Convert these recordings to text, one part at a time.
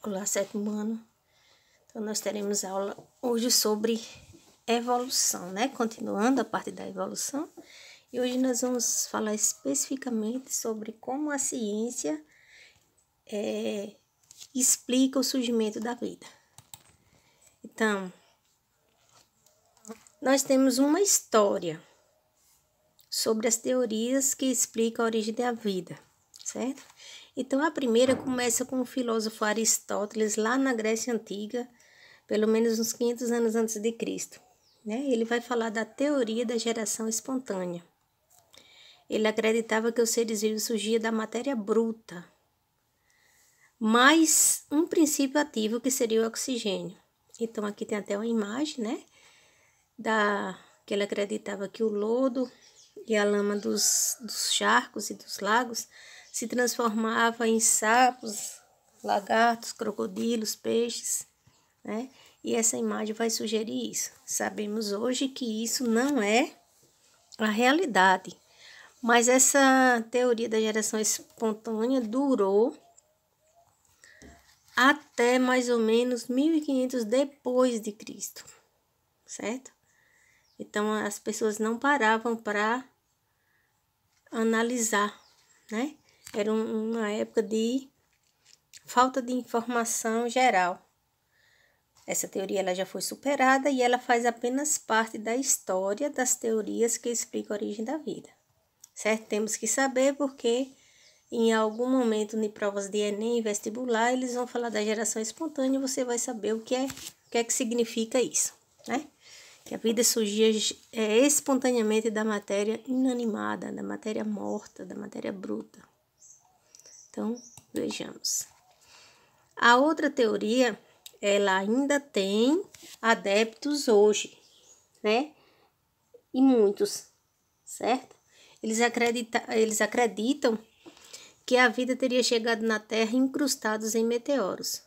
Olá, sétimo ano. Então, nós teremos aula hoje sobre evolução, né? Continuando a parte da evolução. E hoje nós vamos falar especificamente sobre como a ciência explica o surgimento da vida. Então, nós temos uma história sobre as teorias que explicam a origem da vida, certo? Então, a primeira começa com o filósofo Aristóteles, lá na Grécia Antiga, pelo menos uns 500 anos antes de Cristo, né? Ele vai falar da teoria da geração espontânea. Ele acreditava que os seres vivos surgiam da matéria bruta, mais um princípio ativo que seria o oxigênio. Então, aqui tem até uma imagem, né? Que ele acreditava que o lodo e a lama dos charcos e dos lagos se transformava em sapos, lagartos, crocodilos, peixes, né? E essa imagem vai sugerir isso. Sabemos hoje que isso não é a realidade, mas essa teoria da geração espontânea durou até mais ou menos 1500 depois de Cristo, certo? Então, as pessoas não paravam para analisar, né? Era uma época de falta de informação geral. Essa teoria ela já foi superada e ela faz apenas parte da história das teorias que explicam a origem da vida, certo? Temos que saber porque em algum momento em provas de Enem e vestibular eles vão falar da geração espontânea e você vai saber o que é que significa isso, né? Que a vida surgia espontaneamente da matéria inanimada, da matéria morta, da matéria bruta. Então, vejamos. A outra teoria, ela ainda tem adeptos hoje, né? E muitos, certo? Eles acreditam que a vida teria chegado na Terra incrustados em meteoros.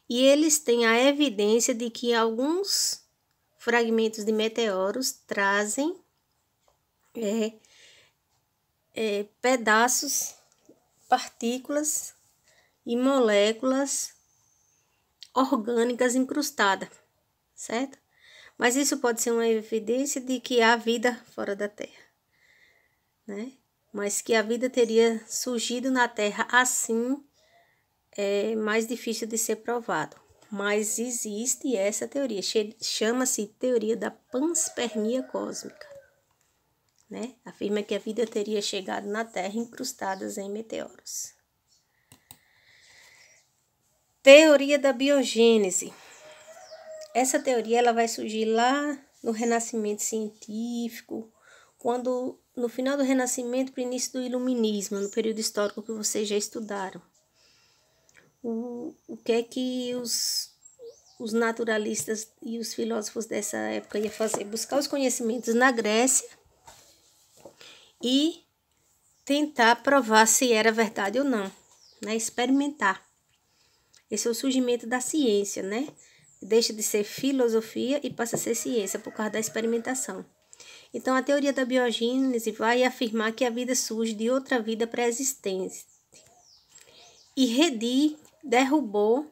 E eles têm a evidência de que alguns fragmentos de meteoros trazem pedaços, partículas e moléculas orgânicas incrustadas, certo? Mas isso pode ser uma evidência de que há vida fora da Terra, né? Mas que a vida teria surgido na Terra assim é mais difícil de ser provado. Mas existe essa teoria, chama-se teoria da panspermia cósmica, né? Afirma que a vida teria chegado na Terra incrustadas em meteoros. Teoria da biogênese. Essa teoria ela vai surgir lá no Renascimento científico, quando no final do Renascimento para o início do Iluminismo, no período histórico que vocês já estudaram. O que é que os naturalistas e os filósofos dessa época iam fazer? Buscar os conhecimentos na Grécia e tentar provar se era verdade ou não, né? Experimentar. Esse é o surgimento da ciência, né? Deixa de ser filosofia e passa a ser ciência por causa da experimentação. Então, a teoria da biogênese vai afirmar que a vida surge de outra vida pré-existente. E Redi derrubou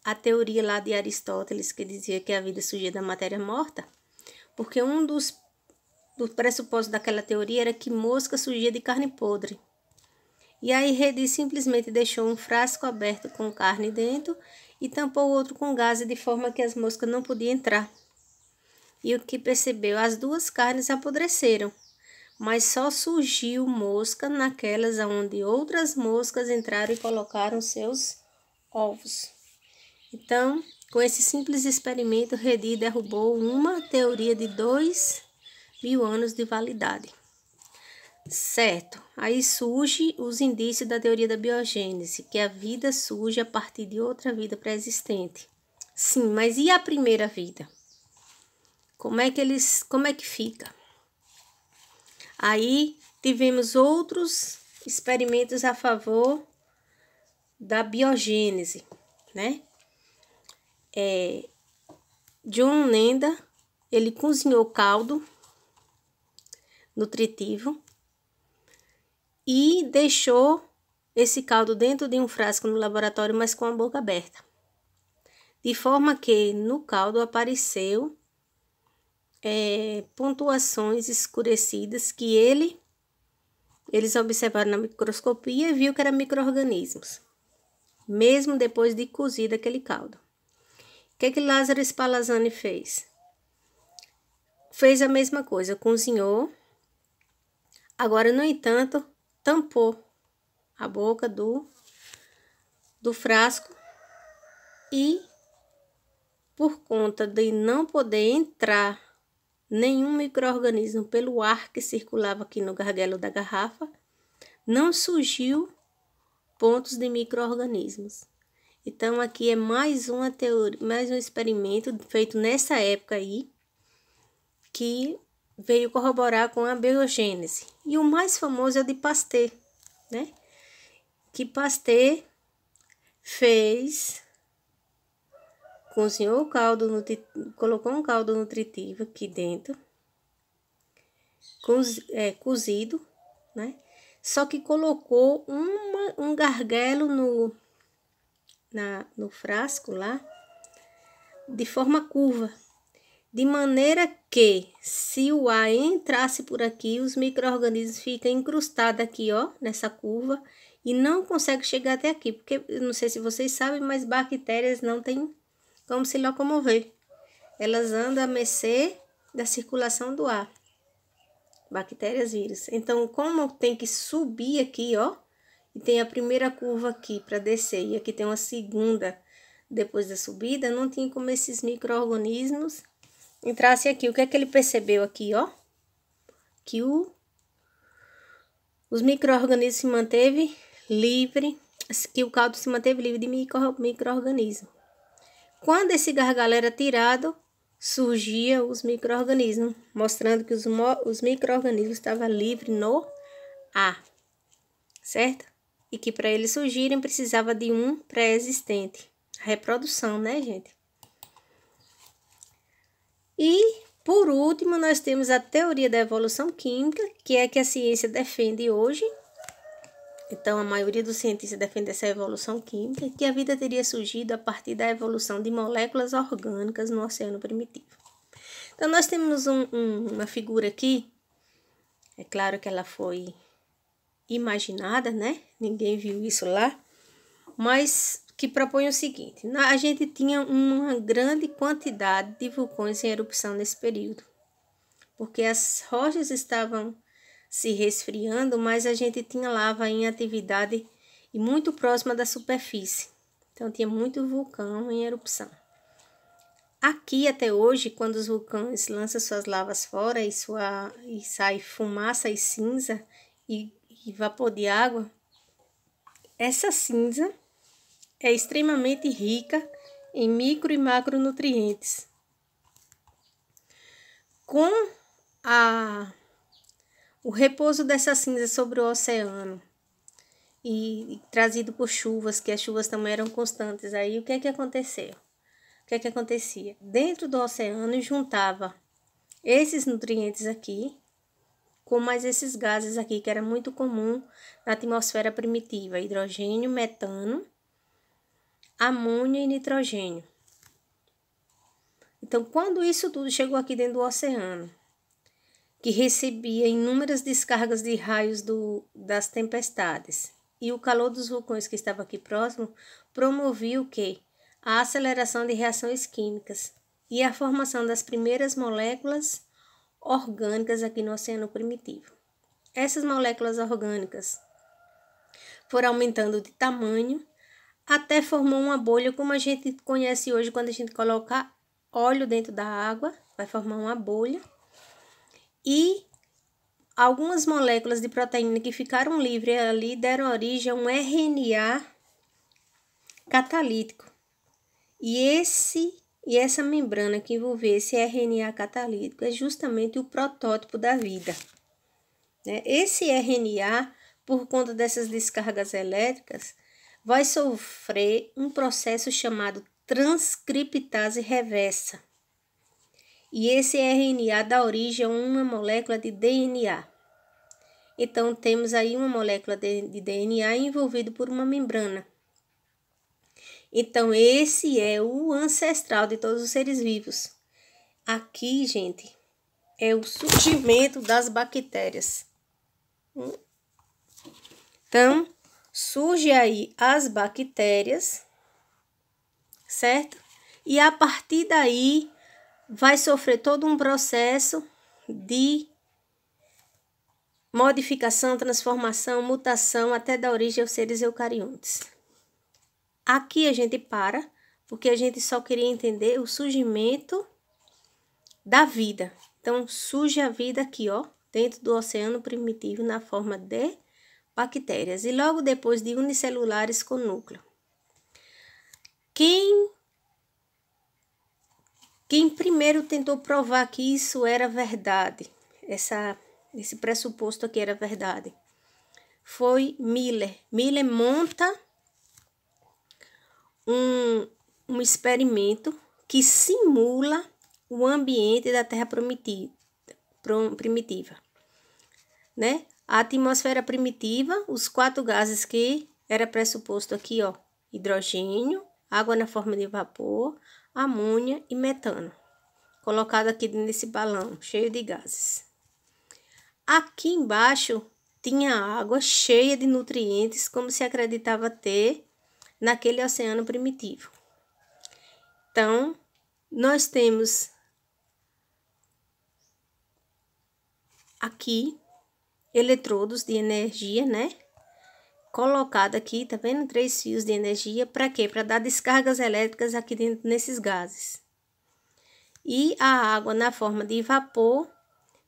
a teoria lá de Aristóteles, que dizia que a vida surgia da matéria morta, porque um dos pressupostos daquela teoria era que mosca surgia de carne podre. E aí Redi simplesmente deixou um frasco aberto com carne dentro e tampou o outro com gaze de forma que as moscas não podiam entrar. E o que percebeu? As duas carnes apodreceram, mas só surgiu mosca naquelas onde outras moscas entraram e colocaram seus ovos. Então, com esse simples experimento, Redi derrubou uma teoria de 2000 anos de validade. Certo, aí surge os indícios da teoria da biogênese, que a vida surge a partir de outra vida pré-existente. Sim, mas e a primeira vida? Como é que fica? Aí tivemos outros experimentos a favor da biogênese, né? John Nenda, ele cozinhou caldo nutritivo e deixou esse caldo dentro de um frasco no laboratório, mas com a boca aberta. De forma que no caldo apareceu pontuações escurecidas que eles observaram na microscopia e viu que eram micro-organismos, mesmo depois de cozido aquele caldo. O que Lázaro Spallanzani fez? Fez a mesma coisa, cozinhou. Agora, no entanto, tampou a boca do frasco e, por conta de não poder entrar nenhum micro-organismo pelo ar que circulava aqui no gargalo da garrafa, não surgiu pontos de micro-organismos. Então, aqui é mais uma teoria, mais um experimento feito nessa época aí, que veio corroborar com a biogênese. E o mais famoso é o de Pasteur, né? Que Pasteur cozinhou o caldo, colocou um caldo nutritivo aqui dentro, cozido, né? Só que colocou um gargalo no frasco lá, de forma curva, de maneira que, se o ar entrasse por aqui, os micro-organismos ficam incrustados aqui, ó, nessa curva, e não conseguem chegar até aqui, porque, eu não sei se vocês sabem, mas bactérias não têm como se locomover. Elas andam a mercê da circulação do ar. Bactérias, vírus. Então, como tem que subir aqui, ó, e tem a primeira curva aqui para descer, e aqui tem uma segunda depois da subida, não tinha como esses micro-organismos entrassem aqui. O que é que ele percebeu aqui, ó? Que os micro-organismos se manteve livre, que o caldo se manteve livre de micro-organismos. Quando esse gargalo era tirado, surgiam os micro-organismos, mostrando que os micro-organismos estavam livres no ar, certo? E que para eles surgirem precisava de um pré-existente. Reprodução, né, gente? E, por último, nós temos a teoria da evolução química, que é que a ciência defende hoje. Então, a maioria dos cientistas defende essa evolução química, que a vida teria surgido a partir da evolução de moléculas orgânicas no oceano primitivo. Então, nós temos uma figura aqui, é claro que ela foi imaginada, né? Ninguém viu isso lá, mas que propõe o seguinte: a gente tinha uma grande quantidade de vulcões em erupção nesse período, porque as rochas estavam se resfriando, mas a gente tinha lava em atividade e muito próxima da superfície. Então, tinha muito vulcão em erupção. Aqui, até hoje, quando os vulcões lançam suas lavas fora e sai fumaça e cinza e vapor de água, essa cinza é extremamente rica em micro e macronutrientes. Com o repouso dessa cinza sobre o oceano e trazido por chuvas, que as chuvas também eram constantes, aí o que é que aconteceu? O que é que acontecia? Dentro do oceano juntava esses nutrientes aqui com mais esses gases aqui, que era muito comum na atmosfera primitiva: hidrogênio, metano, amônia e nitrogênio. Então, quando isso tudo chegou aqui dentro do oceano, que recebia inúmeras descargas de raios das tempestades, e o calor dos vulcões que estava aqui próximo, promovia o quê? A aceleração de reações químicas e a formação das primeiras moléculas orgânicas aqui no oceano primitivo. Essas moléculas orgânicas foram aumentando de tamanho até formar uma bolha, como a gente conhece hoje quando a gente coloca óleo dentro da água, vai formar uma bolha. E algumas moléculas de proteína que ficaram livres ali deram origem a um RNA catalítico. E essa membrana que envolveu esse RNA catalítico é justamente o protótipo da vida. Esse RNA, por conta dessas descargas elétricas, vai sofrer um processo chamado transcriptase reversa. E esse RNA dá origem a uma molécula de DNA. Então, temos aí uma molécula de DNA envolvida por uma membrana. Então, esse é o ancestral de todos os seres vivos. Aqui, gente, é o surgimento das bactérias. Então, surge aí as bactérias, certo? E a partir daí, vai sofrer todo um processo de modificação, transformação, mutação, até dar origem aos seres eucariontes. Aqui a gente para, porque a gente só queria entender o surgimento da vida. Então, surge a vida aqui, ó, dentro do oceano primitivo, na forma de bactérias. E logo depois de unicelulares com núcleo. Quem primeiro tentou provar que isso era verdade, esse pressuposto aqui era verdade, foi Miller. Miller monta um experimento que simula o ambiente da Terra primitiva, né? A atmosfera primitiva, os 4 gases que era pressuposto aqui, ó, hidrogênio, água na forma de vapor, amônia e metano, colocado aqui nesse balão cheio de gases. Aqui embaixo tinha água cheia de nutrientes, como se acreditava ter naquele oceano primitivo. Então, nós temos aqui eletrodos de energia, né? Colocado aqui, tá vendo? 3 fios de energia, para quê? Para dar descargas elétricas aqui dentro nesses gases. E a água na forma de vapor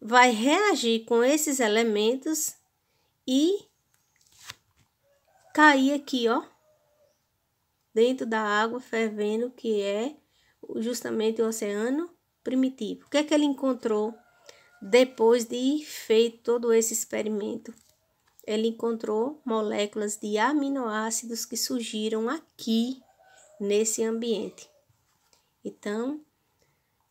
vai reagir com esses elementos e cair aqui, ó, dentro da água fervendo, que é justamente o oceano primitivo. O que é que ele encontrou depois de feito todo esse experimento? Ele encontrou moléculas de aminoácidos que surgiram aqui nesse ambiente. Então,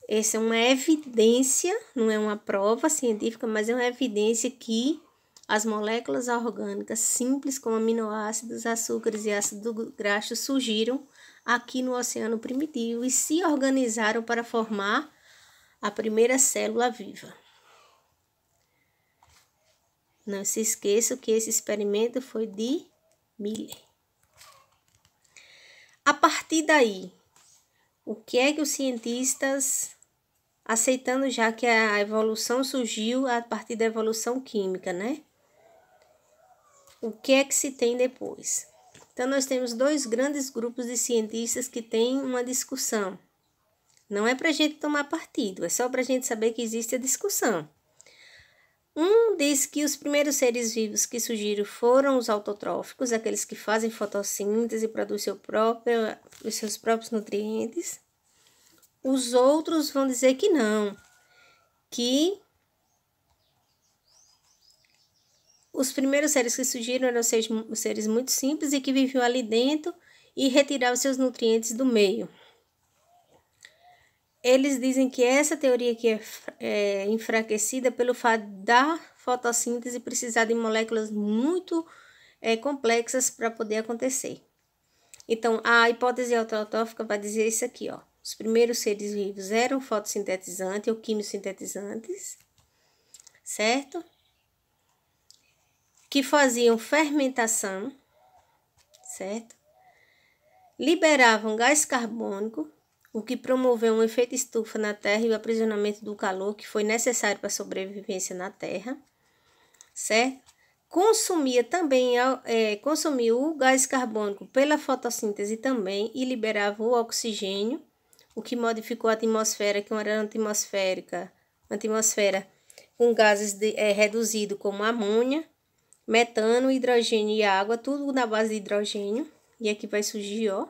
essa é uma evidência, não é uma prova científica, mas é uma evidência que as moléculas orgânicas simples, como aminoácidos, açúcares e ácido graxo, surgiram aqui no oceano primitivo e se organizaram para formar a primeira célula viva. Não se esqueça que esse experimento foi de Miller. A partir daí, o que é que os cientistas, aceitando já que a evolução surgiu a partir da evolução química, né? O que é que se tem depois? Então, nós temos 2 grandes grupos de cientistas que têm uma discussão. Não é para a gente tomar partido, é só para a gente saber que existe a discussão. Um diz que os primeiros seres vivos que surgiram foram os autotróficos, aqueles que fazem fotossíntese e produzem os seus próprios nutrientes. Os outros vão dizer que não, que os primeiros seres que surgiram eram seres muito simples e que viviam ali dentro e retiravam seus nutrientes do meio. Eles dizem que essa teoria aqui é enfraquecida pelo fato da fotossíntese precisar de moléculas muito complexas para poder acontecer. Então, a hipótese autotrófica vai dizer isso aqui, ó. Os primeiros seres vivos eram fotossintetizantes ou quimiosintetizantes, certo? Que faziam fermentação, certo? Liberavam gás carbônico, o que promoveu um efeito estufa na Terra e o aprisionamento do calor que foi necessário para a sobrevivência na Terra, certo? Consumia o gás carbônico pela fotossíntese também e liberava o oxigênio, o que modificou a atmosfera, que era uma atmosfera com gases reduzidos como amônia, metano, hidrogênio e água, tudo na base de hidrogênio. E aqui vai surgir, ó,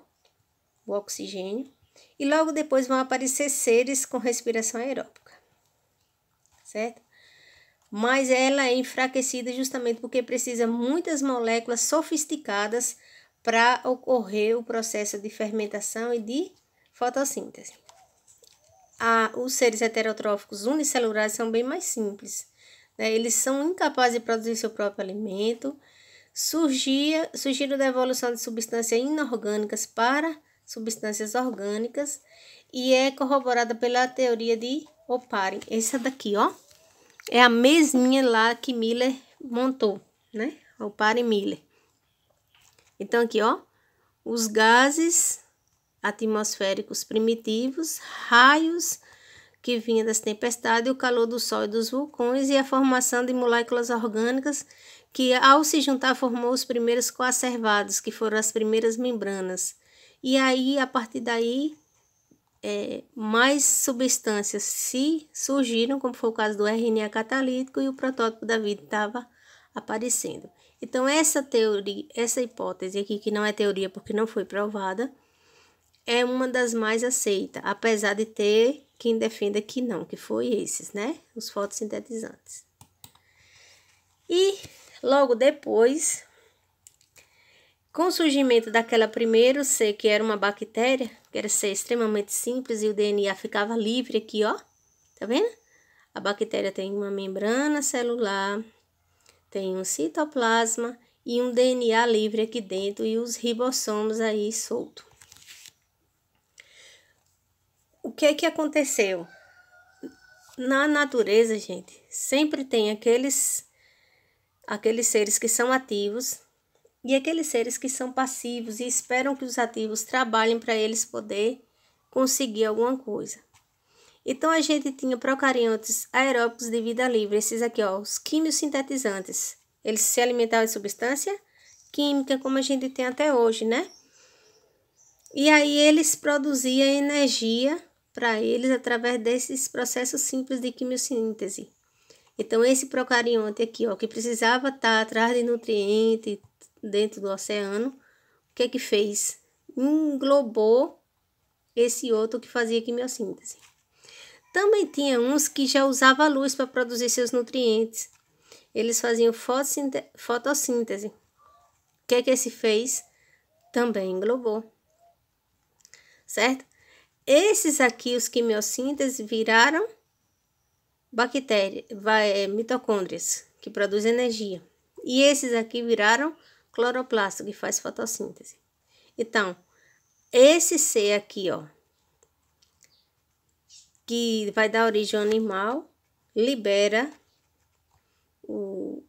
o oxigênio. E logo depois vão aparecer seres com respiração aeróbica, certo? Mas ela é enfraquecida justamente porque precisa muitas moléculas sofisticadas para ocorrer o processo de fermentação e de fotossíntese. Os seres heterotróficos unicelulares são bem mais simples. né? Eles são incapazes de produzir seu próprio alimento. Surgiram da evolução de substâncias inorgânicas para substâncias orgânicas e é corroborada pela teoria de Oparin. Essa daqui, ó, é a mesminha lá que Miller montou, né? Oparin-Miller. Então, aqui, ó, os gases atmosféricos primitivos, raios que vinham das tempestades, o calor do sol e dos vulcões e a formação de moléculas orgânicas que, ao se juntar, formou os primeiros coacervados, que foram as primeiras membranas. E aí, a partir daí, mais substâncias se surgiram, como foi o caso do RNA catalítico, e o protótipo da vida estava aparecendo. Então, essa teoria, essa hipótese aqui, que não é teoria porque não foi provada, é uma das mais aceitas, apesar de ter quem defenda que não, que foi esses, né? Os fotossintetizantes. E logo depois, com o surgimento daquela primeiro C, que era uma bactéria, que era ser extremamente simples e o DNA ficava livre aqui, ó. Tá vendo? A bactéria tem uma membrana celular, tem um citoplasma e um DNA livre aqui dentro e os ribossomos aí soltos. O que aconteceu? Na natureza, gente, sempre tem aqueles seres que são ativos e aqueles seres que são passivos e esperam que os ativos trabalhem para eles poder conseguir alguma coisa. Então, a gente tinha procariontes aeróbicos de vida livre, esses aqui, ó, os quimiosintetizantes. Eles se alimentavam de substância química, como a gente tem até hoje, né? E aí, eles produziam energia para eles através desses processos simples de quimiossíntese. Então, esse procarionte aqui, ó, que precisava estar atrás de nutriente dentro do oceano, o que fez? Englobou esse outro que fazia quimiossíntese. Também tinha uns que já usavam a luz para produzir seus nutrientes. Eles faziam fotossíntese. O que esse fez? Também englobou. Certo? Esses aqui, os quimiossíntese, viraram mitocôndrias, que produzem energia. E esses aqui viraram cloroplasto, que faz fotossíntese. Então, esse C aqui, ó, que vai dar origem ao animal, libera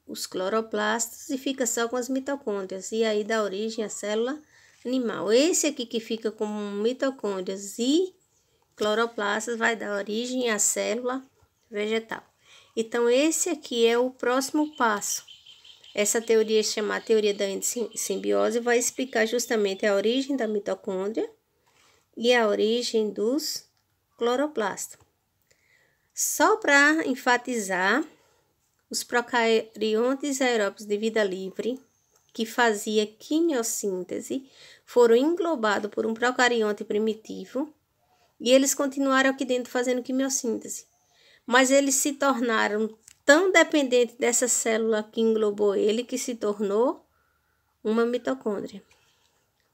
os cloroplastos e fica só com as mitocôndrias. E aí dá origem à célula animal. Esse aqui que fica com mitocôndrias e cloroplastos vai dar origem à célula vegetal. Então, esse aqui é o próximo passo. Essa teoria chamada teoria da endossimbiose vai explicar justamente a origem da mitocôndria e a origem dos cloroplastos. Só para enfatizar, os procariontes aeróbicos de vida livre, que fazia quimiossíntese, foram englobados por um procarionte primitivo e eles continuaram aqui dentro fazendo quimiossíntese. Mas eles se tornaram tão dependentes dessa célula que englobou ele que se tornou uma mitocôndria.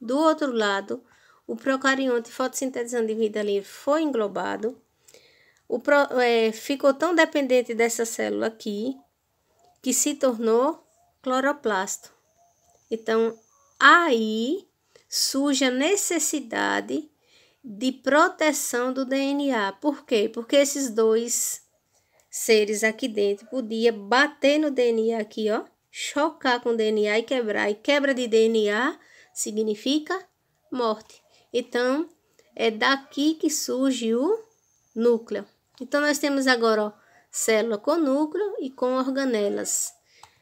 Do outro lado, o procarionte fotossintetizante de vida livre foi englobado, ficou tão dependente dessa célula aqui que se tornou cloroplasto. Então, aí surge a necessidade de proteção do DNA. Por quê? Porque esses dois seres aqui dentro podiam bater no DNA aqui, ó, chocar com o DNA e quebrar. E quebra de DNA significa morte. Então, é daqui que surge o núcleo. Então, nós temos agora, ó, célula com núcleo e com organelas.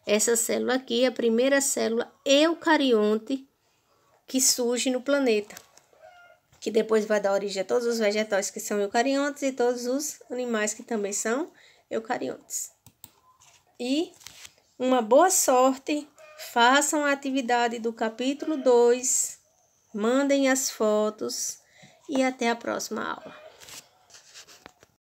Essa célula aqui é a primeira célula eucarionte que surge no planeta, que depois vai dar origem a todos os vegetais que são eucariontes e todos os animais que também são eucariontes. E uma boa sorte, façam a atividade do capítulo 2, mandem as fotos e até a próxima aula.